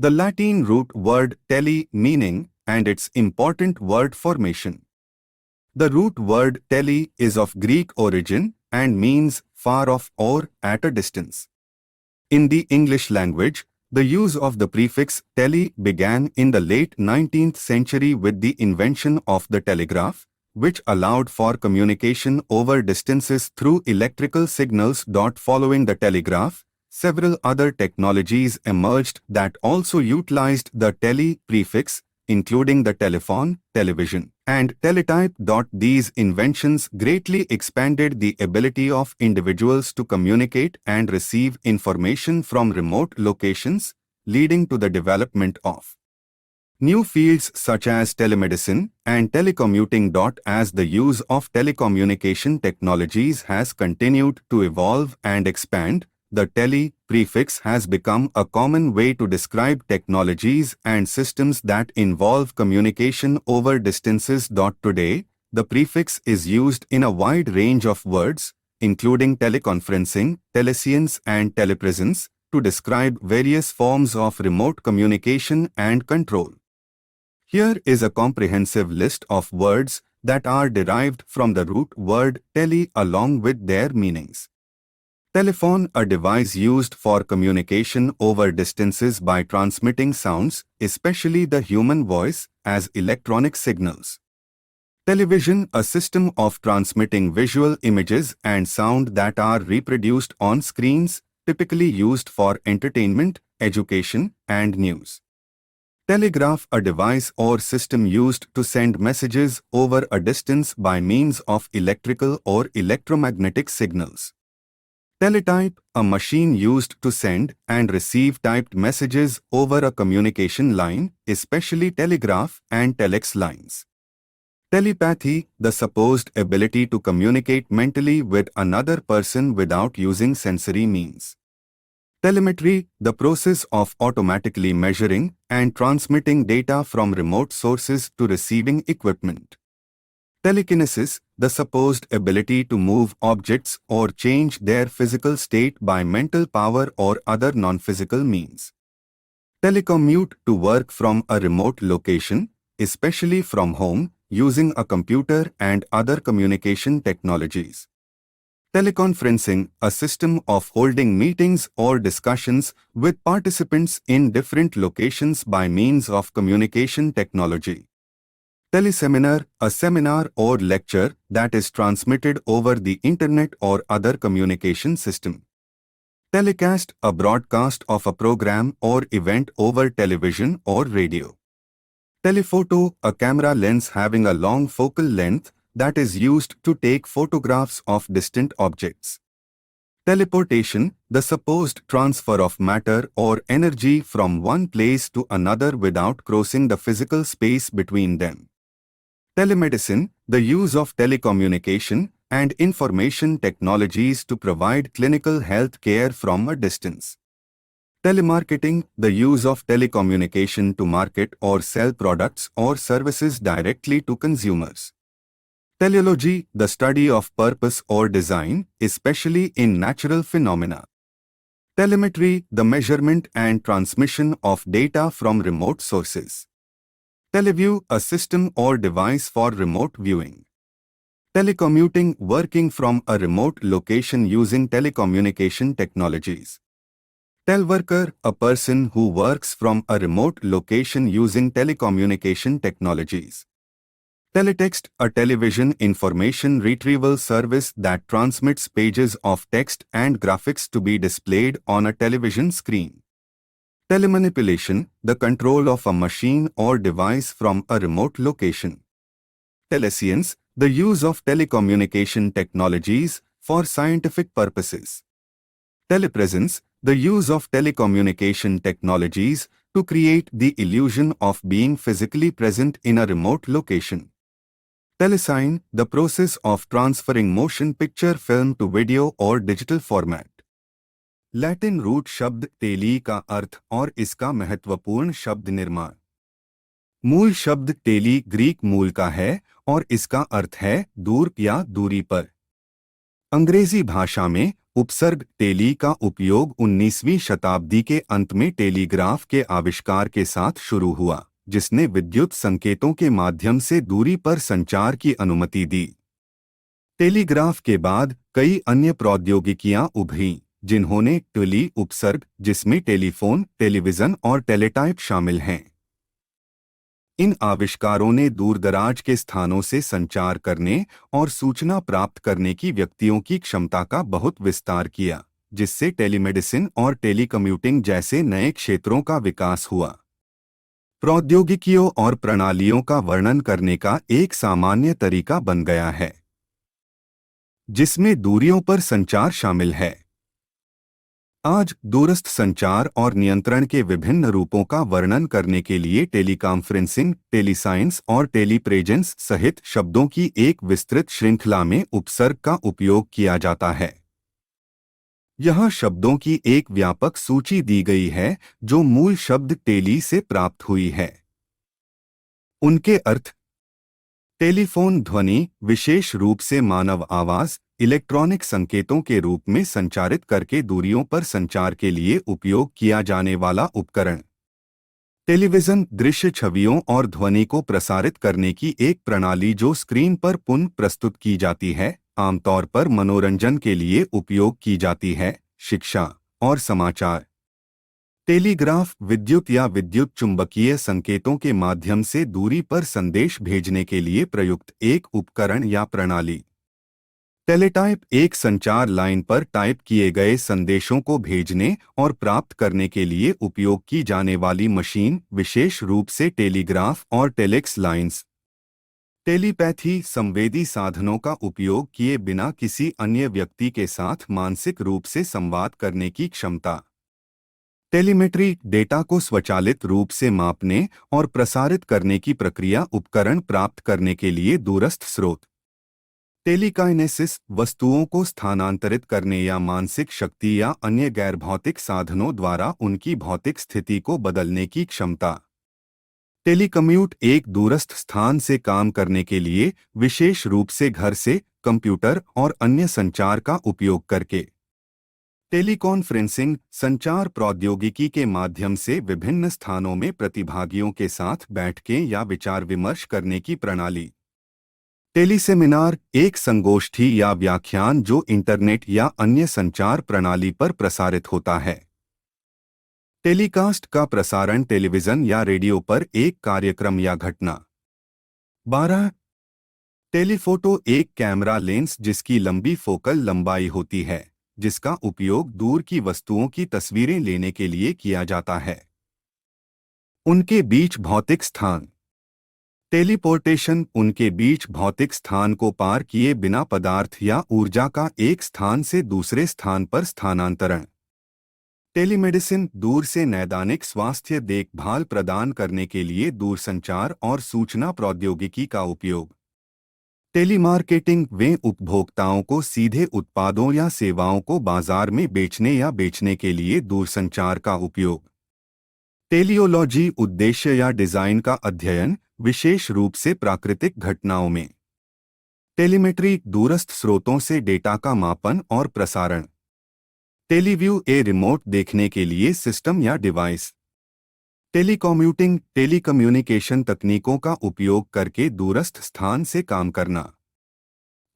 The Latin root word tele meaning and its important word formation. The root word tele is of Greek origin and means far off or at a distance. In the English language, the use of the prefix tele began in the late 19th century with the invention of the telegraph, which allowed for communication over distances through electrical signals. Following the telegraph, several other technologies emerged that also utilized the tele prefix, including the telephone, television, and teletype. These inventions greatly expanded the ability of individuals to communicate and receive information from remote locations, leading to the development of new fields such as telemedicine and telecommuting. As the use of telecommunication technologies has continued to evolve and expand, the tele prefix has become a common way to describe technologies and systems that involve communication over distances. Today, the prefix is used in a wide range of words, including teleconferencing, telescience, and telepresence, to describe various forms of remote communication and control. Here is a comprehensive list of words that are derived from the root word tele along with their meanings. Telephone, a device used for communication over distances by transmitting sounds, especially the human voice, as electronic signals. Television, a system of transmitting visual images and sound that are reproduced on screens, typically used for entertainment, education, and news. Telegraph, a device or system used to send messages over a distance by means of electrical or electromagnetic signals. Teletype, a machine used to send and receive typed messages over a communication line, especially telegraph and telex lines. Telepathy, the supposed ability to communicate mentally with another person without using sensory means. Telemetry, the process of automatically measuring and transmitting data from remote sources to receiving equipment. Telekinesis, the supposed ability to move objects or change their physical state by mental power or other non-physical means. Telecommute, to work from a remote location, especially from home, using a computer and other communication technologies. Teleconferencing, a system of holding meetings or discussions with participants in different locations by means of communication technology. Teleseminar, a seminar or lecture that is transmitted over the internet or other communication system. Telecast, a broadcast of a program or event over television or radio. Telephoto, a camera lens having a long focal length that is used to take photographs of distant objects. Teleportation, the supposed transfer of matter or energy from one place to another without crossing the physical space between them. Telemedicine, the use of telecommunication and information technologies to provide clinical health care from a distance. Telemarketing, the use of telecommunication to market or sell products or services directly to consumers. Teleology, the study of purpose or design, especially in natural phenomena. Telemetry, the measurement and transmission of data from remote sources. Teleview, a system or device for remote viewing. Telecommuting, working from a remote location using telecommunication technologies. Teleworker, a person who works from a remote location using telecommunication technologies. Teletext, a television information retrieval service that transmits pages of text and graphics to be displayed on a television screen. Telemanipulation, the control of a machine or device from a remote location. Telescience, the use of telecommunication technologies for scientific purposes. Telepresence, the use of telecommunication technologies to create the illusion of being physically present in a remote location. Telesign, the process of transferring motion picture film to video or digital format. Latin root शब्द tele का अर्थ और इसका महत्वपूर्ण शब्द निर्माण। मूल शब्द टेली ग्रीक मूल का है और इसका अर्थ है दूर या दूरी पर। अंग्रेजी भाषा में उपसर्ग टेली का उपयोग 19वीं शताब्दी के अंत में टेलीग्राफ के आविष्कार के साथ शुरू हुआ, जिसने विद्युत संकेतों के माध्यम से दूरी पर संचार की अनुमति दी। टेलीग्राफ के बाद कई अन्य प्रौद्योगिकियां उभरीं, जिन्होंने टेली उपसर्ग, जिसमें टेलीफोन, टेलीविजन और टेलीटाइप शामिल हैं। इन आविष्कारों ने दूरदराज के स्थानों से संचार करने और सूचना प्राप्त करने की व्यक्तियों की क्षमता का बहुत विस्तार किया, जिससे टेलीमेडिसिन और टेलीकम्यूटिंग जैसे नए क्षेत्रों का विकास हुआ। प्रौद्योगिकियों और प्रणालियों का वर्णन करने का एक सामान्य तरीका बन गया है, जिसमें दूरियों पर संचार शामिल है। आज दूरस्थ संचार और नियंत्रण के विभिन्न रूपों का वर्णन करने के लिए टेलीकॉन्फ्रेंसिंग, टेलीसाइंस और टेलीप्रेजेंस सहित शब्दों की एक विस्तृत श्रृंखला में उपसर्ग का उपयोग किया जाता है। यहाँ शब्दों की एक व्यापक सूची दी गई है जो मूल शब्द टेली से प्राप्त हुई है। उनके अर्थ: टेलीफोन ध्वनि, विशेष रूप से मानव आवाज, इलेक्ट्रॉनिक संकेतों के रूप में संचारित करके दूरियों पर संचार के लिए उपयोग किया जाने वाला उपकरण। टेलीविजन, दृश्य छवियों और ध्वनि को प्रसारित करने की एक प्रणाली जो स्क्रीन पर पुनः प्रस्तुत की जाती है, आमतौर पर मनोरंजन के लिए उपयोग की जाती है, शिक्षा और समाचार। टेलीग्राफ, विद्युत या विद्युत चुंबकीय संकेतों के माध्यम से दूरी पर संदेश भेजने के लिए प्रयुक्त एक उपकरण या प्रणाली। टेलीटाइप, एक संचार लाइन पर टाइप किए गए संदेशों को भेजने और प्राप्त करने के लिए उपयोग की जाने वाली मशीन, विशेष रूप से टेलीग्राफ और टेलेक्स लाइंस। टेलीपैथी, संवेदी साधनों का उपयोग किए बिना किसी अन्य व्यक्ति के साथ मानसिक रूप से संवाद करने की क्षमता। टेलीमेट्री, डेटा को स्वचालित रूप से मापने और प्रसारित करने की प्रक्रिया, उपकरण प्राप्त करने के लिए दूरस्थ स्रोत। टेलीकाइनेसिस, वस्तुओं को स्थानांतरित करने या मानसिक शक्ति या अन्य गैर भौतिक साधनों द्वारा उनकी भौतिक स्थिति को बदलने की क्षमता। टेलीकम्यूट, एक दूरस्थ स्थान से काम करने के लिए, विशेष रूप से घर से, कंप्यूटर और अन्य संचार का उपयोग करके। टेलीकॉन्फ्रेंसिंग, संचार प्रौद्योगिकी के माध्यम से विभिन्न स्थानों में प्रतिभागियों के साथ बैठकें या विचार विमर्श करने की प्रणाली। टेलीसेमिनार, एक संगोष्ठी या व्याख्यान जो इंटरनेट या अन्य संचार प्रणाली पर प्रसारित होता है। टेलीकास्ट का प्रसारण, टेलीविजन या रेडियो पर एक कार्यक्रम या घटना। 12. टेलीफोटो, एक कैमरा लेंस जिसकी लंबी फोकल लंबाई होती है, जिसका उपयोग दूर की वस्तुओं की तस्वीरें लेने के लिए किया जाता है। उनके बीच भौतिक स्थान। टेलीपोर्टेशन, उनके बीच भौतिक स्थान को पार किए बिना पदार्थ या ऊर्जा का एक स्थान से दूसरे स्थान पर स्थानांतरण। टेलीमेडिसिन, दूर से नैदानिक स्वास्थ्य देखभाल प्रदान करने के लिए दूरसंचार और सूचना प्रौद्योगिकी का उपयोग। टेलीमार्केटिंग, वे उपभोक्ताओं को सीधे उत्पादों या सेवाओं को बाजार में बेचने या बेचने के लिए दूरसंचार का उपयोग। टेलियोलॉजी, उद्देश्य या डिजाइन का अध्ययन, विशेष रूप से प्राकृतिक घटनाओं में। टेलीमेट्री, दूरस्थ स्रोतों से डेटा का मापन और प्रसारण। टेलीव्यू, ए रिमोट देखने के लिए सिस्टम या डिवाइस। टेलीकम्यूटिंग, टेलीकम्युनिकेशन तकनीकों का उपयोग करके दूरस्थ स्थान से काम करना।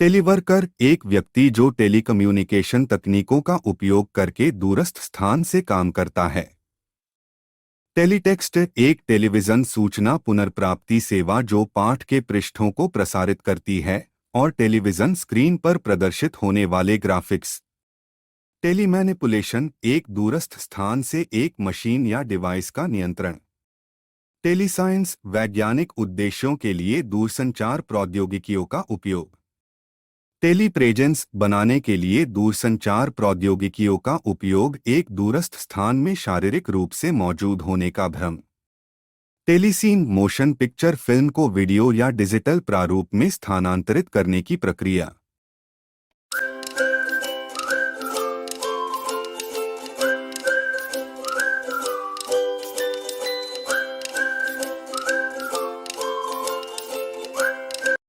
टेलीवर्कर, एक व्यक्ति जो टेलीकम्युनिकेशन तकनीकों का उपयोग करके दूरस्थ स्थान से काम करता है। टेलीटेक्स्ट, एक टेलीविजन सूचना पुनर्प्राप्ति सेवा जो पाठ के पृष्ठों को प्रसारित करती है और टेलीविजन स्क्रीन पर प्रदर्शित होने वाले ग्राफिक्स। टेलीमैनिपुलेशन, एक दूरस्थ स्थान से एक मशीन या डिवाइस का नियंत्रण। टेलीसाइंस, वैज्ञानिक उद्देश्यों के लिए दूरसंचार प्रौद्योगिकियों का उपयोग। टेलीप्रेजेंस, बनाने के लिए दूरसंचार प्रौद्योगिकियों का उपयोग, एक दूरस्थ स्थान में शारीरिक रूप से मौजूद होने का भ्रम। टेलीसीन, मोशन पिक्चर फिल्म को वीडियो या डिजिटल प्रारूप में स्थानांतरित करने की प्रक्रिया।